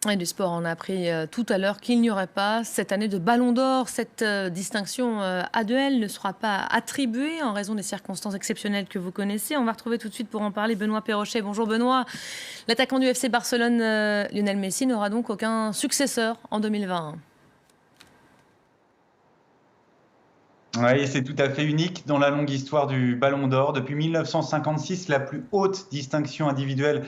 Et du sport, on a appris tout à l'heure qu'il n'y aurait pas cette année de Ballon d'Or. Cette distinction annuelle ne sera pas attribuée en raison des circonstances exceptionnelles que vous connaissez. On va retrouver tout de suite pour en parler Benoît Perrochet. Bonjour Benoît. L'attaquant du FC Barcelone, Lionel Messi, n'aura donc aucun successeur en 2020. Oui, c'est tout à fait unique dans la longue histoire du Ballon d'Or. Depuis 1956, la plus haute distinction individuelle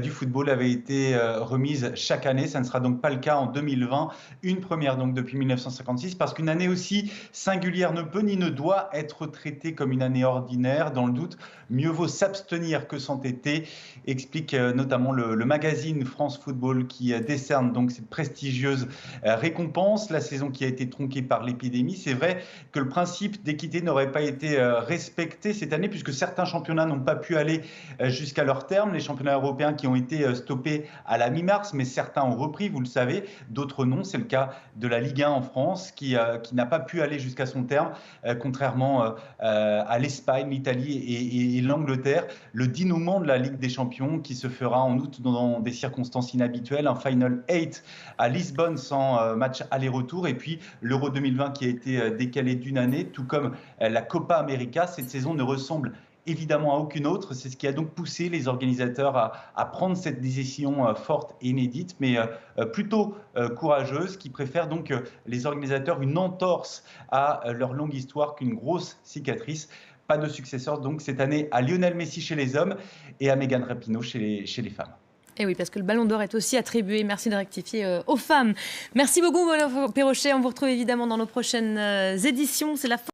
du football avait été remise chaque année. Ça ne sera donc pas le cas en 2020. Une première donc depuis 1956, parce qu'une année aussi singulière ne peut ni ne doit être traitée comme une année ordinaire. Dans le doute, mieux vaut s'abstenir que s'entêter, explique notamment le magazine France Football qui décerne donc cette prestigieuse récompense. La saison qui a été tronquée par l'épidémie, c'est vrai que le principe d'équité n'aurait pas été respecté cette année, puisque certains championnats n'ont pas pu aller jusqu'à leur terme. Les championnats européens qui ont été stoppés à la mi-mars, mais certains ont repris, vous le savez, d'autres non. C'est le cas de la Ligue 1 en France, qui n'a pas pu aller jusqu'à son terme, contrairement à l'Espagne, l'Italie et l'Angleterre. Le dénouement de la Ligue des Champions, qui se fera en août dans des circonstances inhabituelles, un Final 8 à Lisbonne sans match aller-retour, et puis l'Euro 2020 qui a été décalé d'une année, tout comme la Copa América. Cette saison ne ressemble évidemment à aucune autre. C'est ce qui a donc poussé les organisateurs à prendre cette décision forte et inédite, mais plutôt courageuse, qui préfère donc les organisateurs une entorse à leur longue histoire qu'une grosse cicatrice. Pas de successeur donc cette année à Lionel Messi chez les hommes et à Megan Rapinoe chez les femmes. Et oui, parce que le Ballon d'Or est aussi attribué, merci de rectifier, aux femmes. Merci beaucoup Benoît Perrochet. On vous retrouve évidemment dans nos prochaines éditions. C'est la fin.